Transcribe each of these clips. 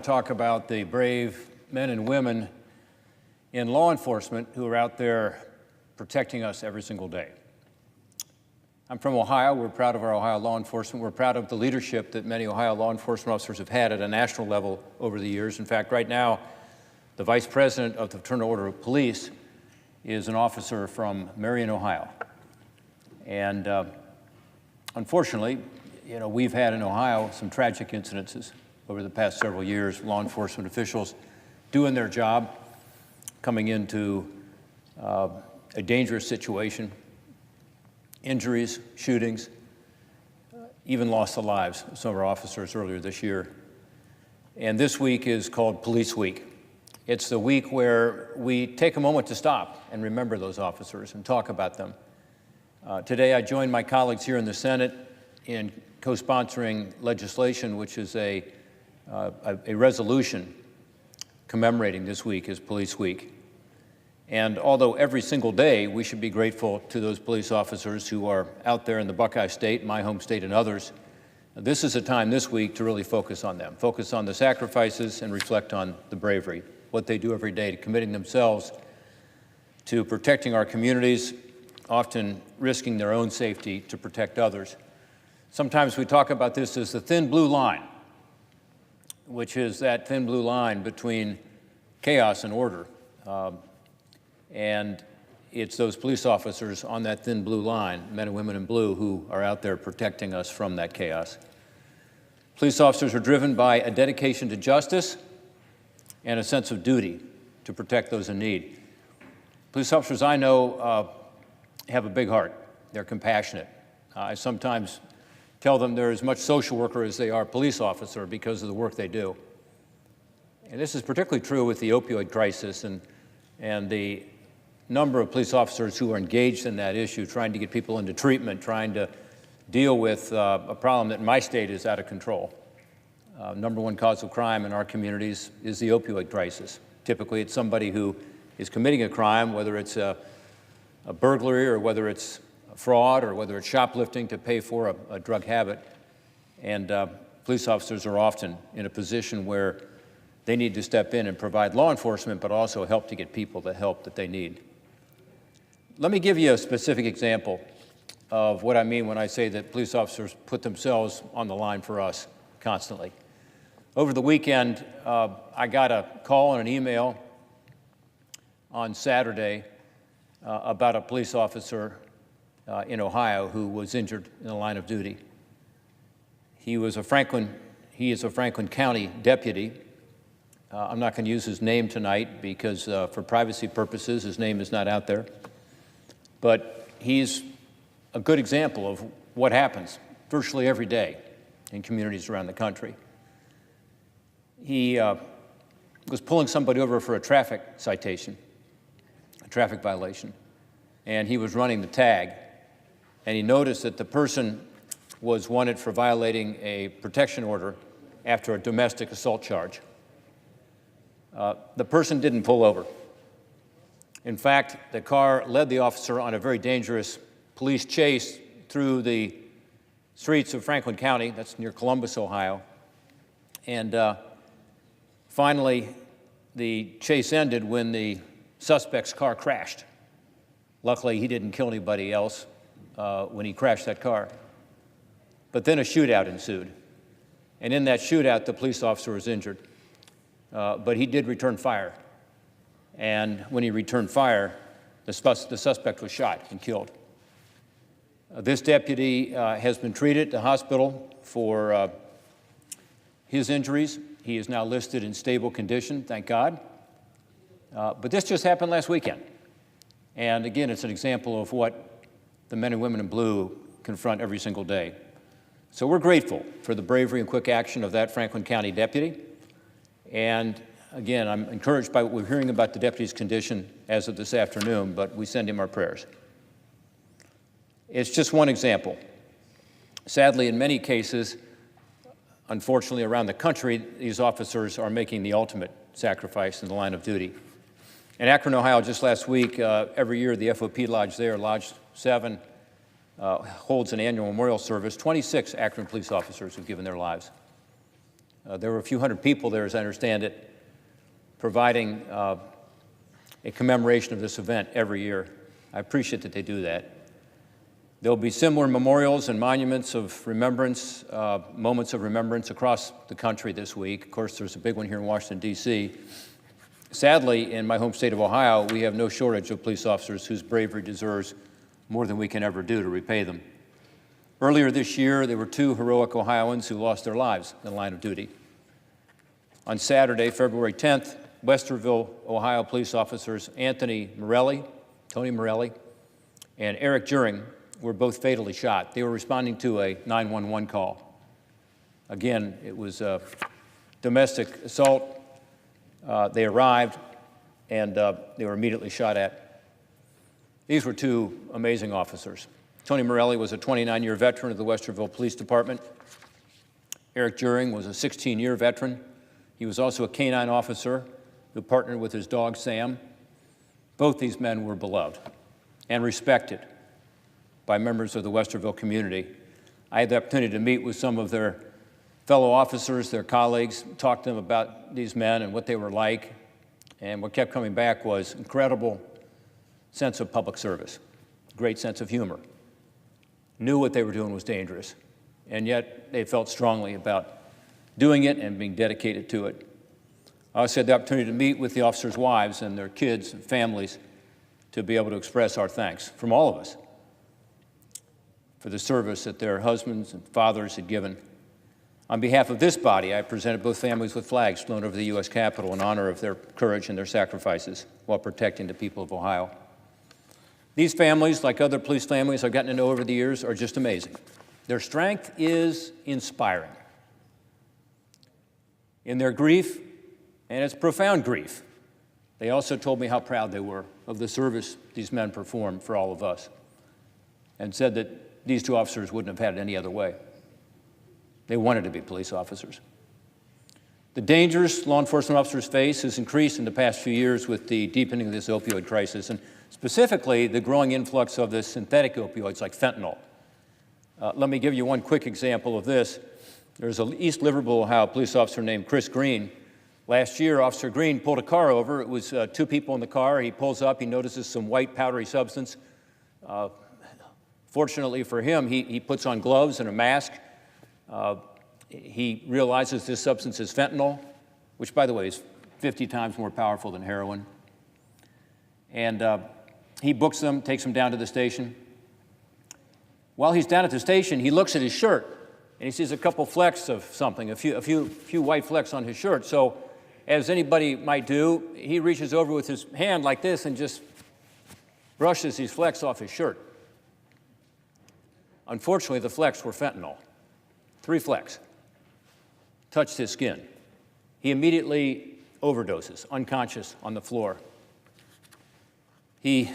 Talk about the brave men and women in law enforcement who are out there protecting us every single day. I'm from Ohio. We're proud of our Ohio law enforcement. We're proud of the leadership that many Ohio law enforcement officers have had at a national level over the years. In fact, right now, the Vice President of the Fraternal Order of Police is an officer from Marion, Ohio. And unfortunately, we've had in Ohio some tragic incidences over the past several years, law enforcement officials doing their job, coming into a dangerous situation, injuries, shootings, even lost the lives of some of our officers earlier this year. And this week is called Police Week. It's the week where we take a moment to stop and remember those officers and talk about them. Today I joined my colleagues here in the Senate in co-sponsoring legislation, which is a resolution commemorating this week as Police Week. And although every single day we should be grateful to those police officers who are out there in the Buckeye State, my home state, and others, this is a time this week to really focus on them, focus on the sacrifices and reflect on the bravery, what they do every day, to committing themselves to protecting our communities, often risking their own safety to protect others. Sometimes we talk about this as the thin blue line, which is that thin blue line between chaos and order. And it's those police officers on that thin blue line, men and women in blue, who are out there protecting us from that chaos. Police officers are driven by a dedication to justice and a sense of duty to protect those in need. Police officers I know have a big heart. They're compassionate. I sometimes tell them they're as much social worker as they are police officer because of the work they do. And this is particularly true with the opioid crisis and the number of police officers who are engaged in that issue, trying to get people into treatment, trying to deal with a problem that in my state is out of control. Number one cause of crime in our communities is the opioid crisis. Typically, it's somebody who is committing a crime, whether it's a burglary or whether it's fraud or whether it's shoplifting to pay for a drug habit. And police officers are often in a position where they need to step in and provide law enforcement, but also help to get people the help that they need. Let me give you a specific example of what I mean when I say that police officers put themselves on the line for us constantly. Over the weekend, I got a call and an email on Saturday about a police officer in Ohio who was injured in the line of duty. He is a Franklin County deputy. I'm not going to use his name tonight because for privacy purposes, his name is not out there. But he's a good example of what happens virtually every day in communities around the country. He was pulling somebody over for a traffic citation, a traffic violation, and he was running the tag, and he noticed that the person was wanted for violating a protection order after a domestic assault charge. The person didn't pull over. In fact, the car led the officer on a very dangerous police chase through the streets of Franklin County, that's near Columbus, Ohio. And finally, the chase ended when the suspect's car crashed. Luckily, he didn't kill anybody else when he crashed that car. But then a shootout ensued. And in that shootout, the police officer was injured. But he did return fire. And when he returned fire, the suspect was shot and killed. This deputy has been treated at the hospital for his injuries. He is now listed in stable condition, thank God. But this just happened last weekend. And again, it's an example of what the men and women in blue confront every single day. So we're grateful for the bravery and quick action of that Franklin County deputy. And again, I'm encouraged by what we're hearing about the deputy's condition as of this afternoon, but we send him our prayers. It's just one example. Sadly, in many cases, unfortunately around the country, these officers are making the ultimate sacrifice in the line of duty. In Akron, Ohio, just last week, every year the FOP Lodge there, Lodge 7, holds an annual memorial service. 26 Akron police officers have given their lives. There were a few hundred people there, as I understand it, providing a commemoration of this event every year. I appreciate that they do that. There'll be similar memorials and monuments of remembrance, moments of remembrance across the country this week. Of course, there's a big one here in Washington, D.C. Sadly, in my home state of Ohio, we have no shortage of police officers whose bravery deserves more than we can ever do to repay them. Earlier this year, there were 2 heroic Ohioans who lost their lives in the line of duty. On Saturday, February 10th, Westerville, Ohio police officers Tony Morelli, and Eric Juring were both fatally shot. They were responding to a 911 call. Again, it was a domestic assault. They arrived, and they were immediately shot at. These were 2 amazing officers. Tony Morelli was a 29-year veteran of the Westerville Police Department. Eric Juring was a 16-year veteran. He was also a canine officer who partnered with his dog, Sam. Both these men were beloved and respected by members of the Westerville community. I had the opportunity to meet with some of their fellow officers, their colleagues, talk to them about these men and what they were like. And what kept coming back was incredible sense of public service, great sense of humor. Knew what they were doing was dangerous, and yet they felt strongly about doing it and being dedicated to it. I also had the opportunity to meet with the officers' wives and their kids and families to be able to express our thanks from all of us for the service that their husbands and fathers had given. On behalf of this body, I presented both families with flags flown over the U.S. Capitol in honor of their courage and their sacrifices while protecting the people of Ohio. These families, like other police families I've gotten to know over the years, are just amazing. Their strength is inspiring. In their grief, and it's profound grief, they also told me how proud they were of the service these men performed for all of us, and said that these 2 officers wouldn't have had it any other way. They wanted to be police officers. The dangers law enforcement officers face has increased in the past few years with the deepening of this opioid crisis, and specifically the growing influx of the synthetic opioids like fentanyl. Let me give you one quick example of this. There's an East Liverpool, Ohio police officer named Chris Green. Last year, Officer Green pulled a car over. It was 2 people in the car. He pulls up, he notices some white powdery substance. Fortunately for him, he puts on gloves and a mask. He realizes this substance is fentanyl, which, by the way, is 50 times more powerful than heroin. And he books them, takes them down to the station. While he's down at the station, he looks at his shirt, and he sees a couple flecks of something, a few white flecks on his shirt. So, as anybody might do, he reaches over with his hand like this and just brushes these flecks off his shirt. Unfortunately, the flecks were fentanyl. 3 flecks touched his skin. He immediately overdoses, unconscious on the floor. He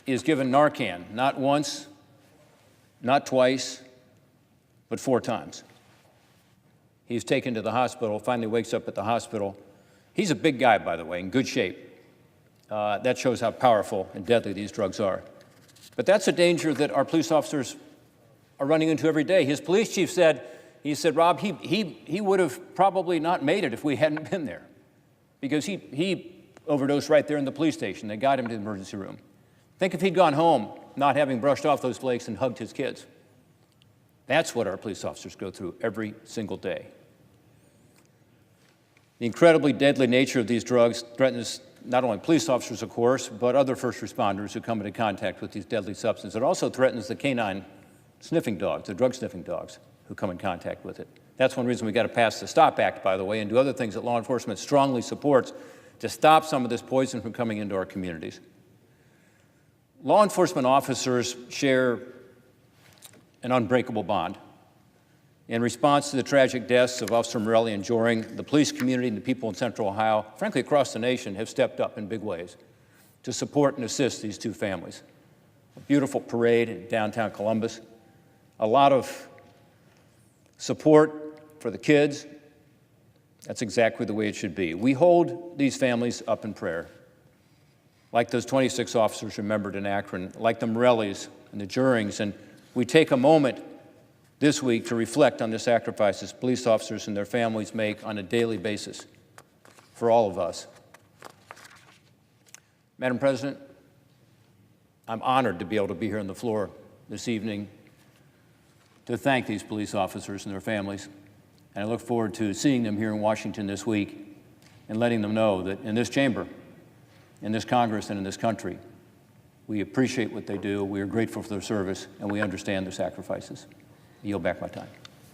is given Narcan, not once, not twice, but 4 times. He's taken to the hospital, finally wakes up at the hospital. He's a big guy, by the way, in good shape. That shows how powerful and deadly these drugs are. But that's a danger that our police officers are running into every day. His police chief said, Rob, he would have probably not made it if we hadn't been there, because he overdosed right there in the police station. They got him to the emergency room. Think if he'd gone home not having brushed off those flakes and hugged his kids. That's what our police officers go through every single day. The incredibly deadly nature of these drugs threatens not only police officers, of course, but other first responders who come into contact with these deadly substances. It also threatens the canine sniffing dogs, the drug sniffing dogs who come in contact with it. That's one reason we got to pass the STOP Act, by the way, and do other things that law enforcement strongly supports to stop some of this poison from coming into our communities. Law enforcement officers share an unbreakable bond. In response to the tragic deaths of Officer Morelli and Juring, the police community and the people in Central Ohio, frankly across the nation, have stepped up in big ways to support and assist these 2 families. A beautiful parade in downtown Columbus, a lot of support for the kids. That's exactly the way it should be. We hold these families up in prayer, like those 26 officers remembered in Akron, like the Morellis and the Jurings, and we take a moment this week to reflect on the sacrifices police officers and their families make on a daily basis for all of us. Madam President, I'm honored to be able to be here on the floor this evening to thank these police officers and their families, and I look forward to seeing them here in Washington this week and letting them know that in this chamber, in this Congress, and in this country, we appreciate what they do, we are grateful for their service, and we understand their sacrifices. I yield back my time.